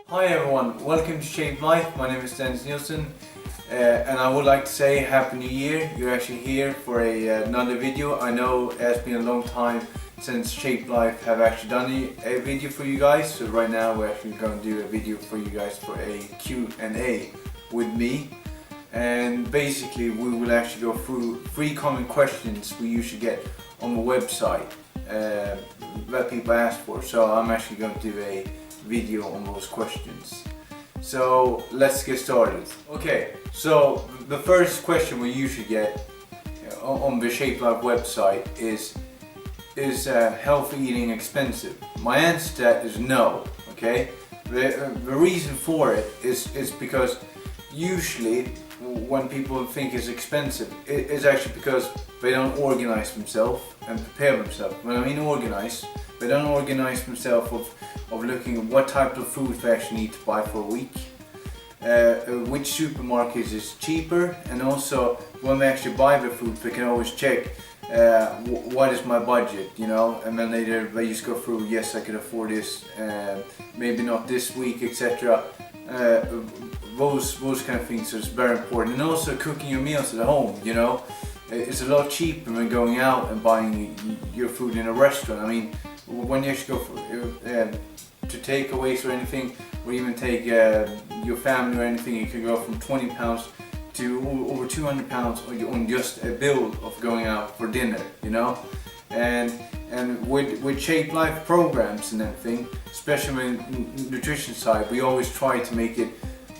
Hi everyone, welcome to Shape Life. My name is Dennis Nielsen and I would like to say Happy New Year. You're actually here for another video. I know it has been a long time since Shape Life have actually done a video for you guys, so right now we're actually going to do a video for you guys for a Q&A with me. And basically we will actually go through 3 common questions we usually get on the website that people ask for. So I'm actually going to do a video on those questions. So let's get started. Okay, so the first question we usually get on the Shape Life website is healthy eating expensive? My answer to that is no. Okay, the reason for it is because usually when people think it's expensive, it's actually because they don't organize themselves and prepare themselves. When I mean organize, they don't organize themselves of looking at what type of food they actually need to buy for a week, which supermarkets is cheaper, and also when they actually buy the food they can always check what is my budget, you know, and then later they just go through, yes I could afford this, maybe not this week, etc. Those kind of things is very important. And also cooking your meals at home, you know, it's a lot cheaper than going out and buying your food in a restaurant. I mean, when you actually go to takeaways or anything, or even take your family or anything, it can go from £20 to over £200 on just a bill of going out for dinner, you know. And with Shape Life programs and everything, especially in the nutrition side, we always try to make it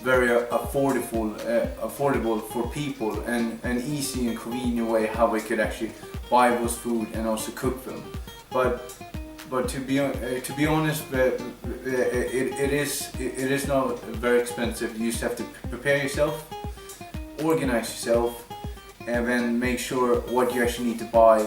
very affordable for people, and an easy and convenient way how we could actually buy those food and also cook them. But to be honest, it is not very expensive. You just have to prepare yourself, organize yourself, and then make sure what you actually need to buy,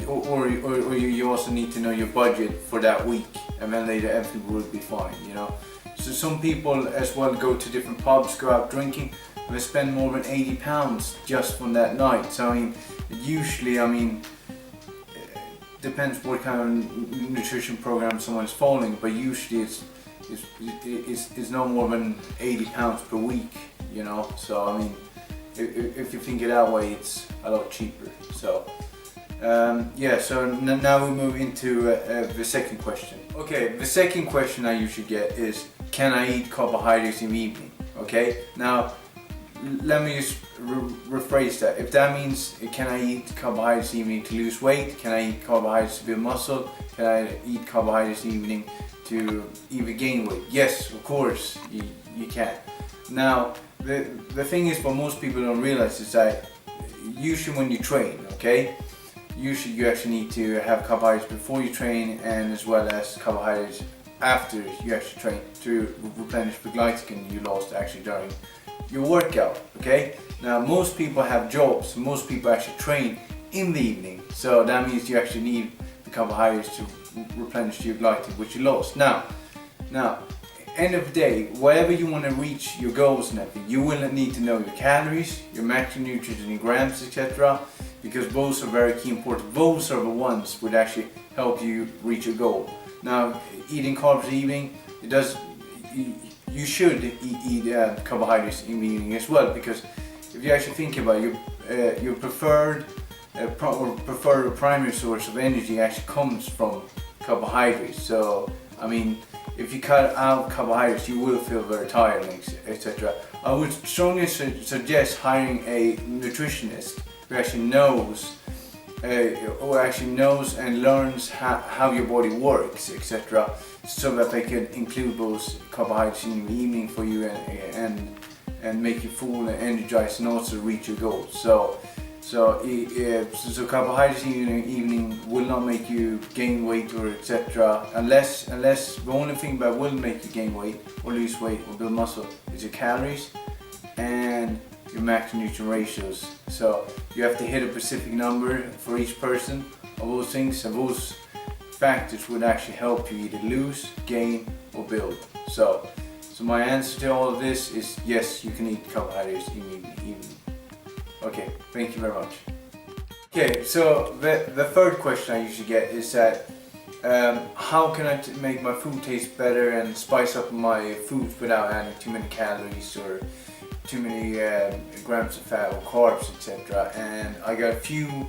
or you also need to know your budget for that week, and then later everything will be fine, you know. So some people as well go to different pubs, go out drinking, and they spend more than £80 just from that night. So I mean, usually, I mean, depends what kind of nutrition program someone's following, but usually it's no more than £80 per week, you know. So I mean, if you think it that way, it's a lot cheaper. So yeah, so now we move into the second question. Okay, the second question I usually get is, can I eat carbohydrates in the evening? Okay, now let me just rephrase that. If that means, can I eat carbohydrates in the evening to lose weight? Can I eat carbohydrates to build muscle? Can I eat carbohydrates in the evening to even gain weight? Yes, of course you can. Now the thing is, what most people don't realize is that usually when you train, okay, usually you actually need to have carbohydrates before you train, and as well as carbohydrates after you actually train, to replenish the glycogen you lost actually during your workout. Okay, now most people have jobs, most people actually train in the evening, so that means you actually need the carbohydrates to replenish your glycogen which you lost. Now end of the day, whatever you want to reach your goals and everything, you will need to know your calories, your macronutrients and your grams, etc., because those are very key important. Those are the ones would actually help you reach your goal. Now eating carbs in the evening, you should eat carbohydrates in the evening as well, because if you actually think about it, your preferred primary source of energy actually comes from carbohydrates. So I mean, if you cut out carbohydrates, you will feel very tired, etc. I would strongly suggest hiring a nutritionist who actually knows and learns how your body works, etc., so that they can include those carbohydrates in the evening for you and make you full and energized, and also reach your goals. So carbohydrates in the evening will not make you gain weight or etc. Unless the only thing that will make you gain weight or lose weight or build muscle is your calories and your macronutrient ratios. So you have to hit a specific number for each person of those things, and those factors would actually help you either lose, gain or build. So my answer to all of this is yes, you can eat carbohydrates in the evening. Okay, thank you very much. Okay, so the third question I usually get is that how can I make my food taste better and spice up my food without adding too many calories or too many grams of fat or carbs, etc. And I got a few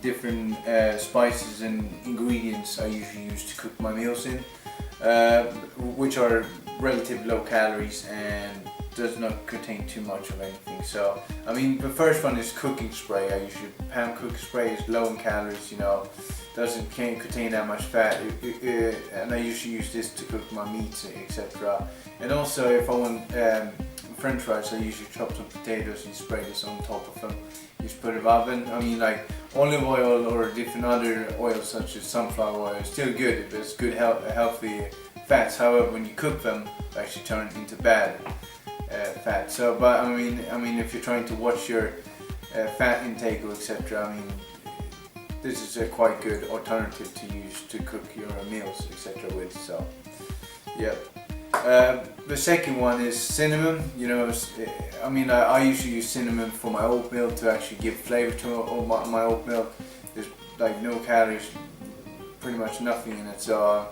different spices and ingredients I usually use to cook my meals in, which are relatively low calories and does not contain too much of anything. So I mean, the first one is cooking spray. I usually pan cooking spray is low in calories, can't contain that much fat, and I usually use this to cook my meats, etc. And also if I want French fries, I usually chop some potatoes and spray this on top of them. Just put it in the oven. I mean, like olive oil or different other oils such as sunflower oil is still good if it's good healthy fats. However, when you cook them, they actually turn into bad fat. So, but I mean, if you're trying to watch your fat intake or etc., I mean, this is a quite good alternative to use to cook your meals, etc. with. So, yeah. The second one is cinnamon. I usually use cinnamon for my oatmeal to actually give flavor to my oatmeal. There's like no calories, pretty much nothing in it. So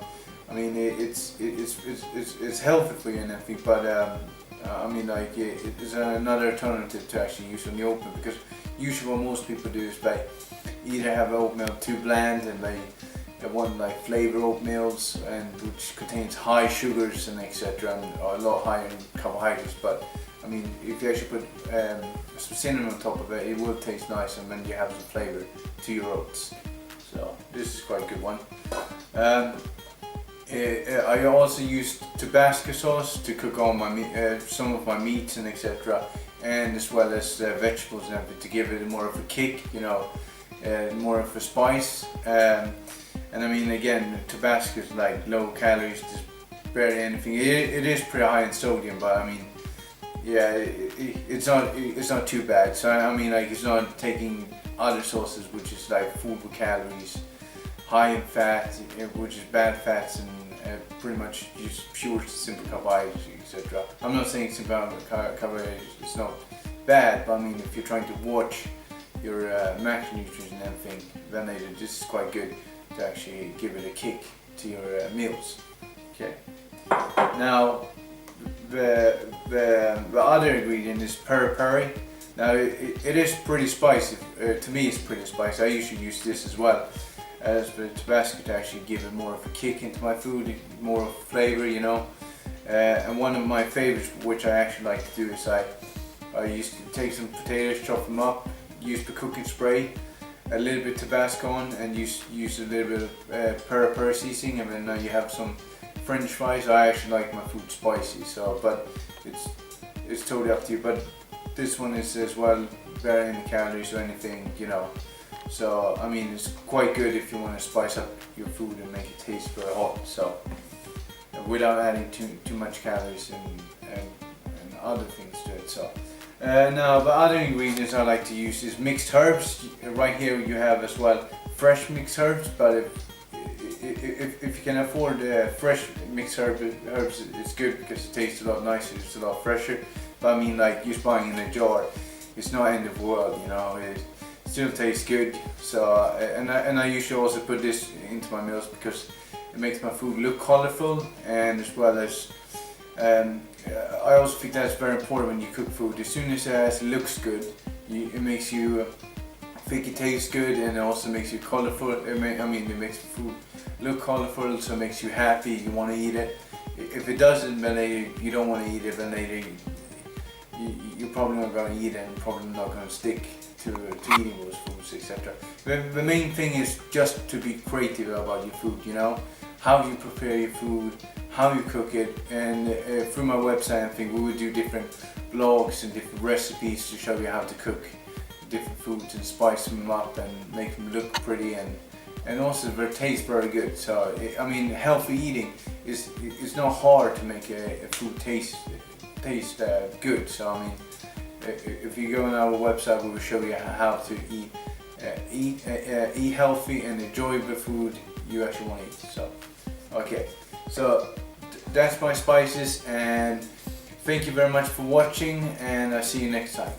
I mean, it's healthy for you and everything, but it's another alternative to actually use on the oatmeal, because usually what most people do is they either have oatmeal too bland and they want like flavor oatmeals, and which contains high sugars and etc. and a lot higher in carbohydrates. But I mean, if you actually put some cinnamon on top of it, it will taste nice, and then you have some flavor to your oats. So this is quite a good one. I also use Tabasco sauce to cook all my some of my meats and etc. and as well as vegetables and everything, to give it more of a kick, more of a spice. And I mean, again, Tabasco is like low calories, just barely anything. It is pretty high in sodium, but I mean, yeah, it's not too bad. So I mean, like, it's not taking other sauces which is like full of calories, high in fat, which is bad fats, and pretty much just pure simple carbohydrates, etc. I'm not saying simple carbohydrates is not bad, but I mean, if you're trying to watch your macronutrients and everything, then this is quite good to actually give it a kick to your meals. Okay. Now the other ingredient is peri. Now it is pretty spicy. To me, it's pretty spicy. I usually use this as well as the Tabasco to actually give it more of a kick into my food, more of flavor, And one of my favorites, which I actually like to do, is I used to take some potatoes, chop them up, use the cooking spray, a little bit Tabasco on, and use a little bit of peri seasoning, and then you have some French fries. I actually like my food spicy, so but it's totally up to you. But this one is as well very in the calories or anything, So I mean, it's quite good if you want to spice up your food and make it taste very hot. So without adding too much calories and other things to it. So. Now the other ingredients I like to use is mixed herbs. Right here you have as well fresh mixed herbs, but if you can afford fresh mixed herbs, it's good because it tastes a lot nicer, it's a lot fresher. But I mean, like, just buying in a jar, it's not end of the world, it still tastes good. So and I usually also put this into my meals because it makes my food look colorful, and as well as I also think that's very important when you cook food. As soon as it looks good, it makes you think it tastes good, and it also makes you colorful. It makes the food look colorful, so it makes you happy. You want to eat it. If it doesn't, then later you don't want to eat it. Then later you're probably not going to eat it, and probably not going to stick to eating those foods, etc. The main thing is just to be creative about your food. How you prepare your food, how you cook it, and through my website, I think we will do different vlogs and different recipes to show you how to cook different foods and spice them up and make them look pretty, and also they taste very good. So I mean, healthy eating is not hard to make a food taste good. So I mean, if you go on our website, we will show you how to eat healthy and enjoy the food you actually want to eat. So okay, so that's my spices, and thank you very much for watching, and I'll see you next time.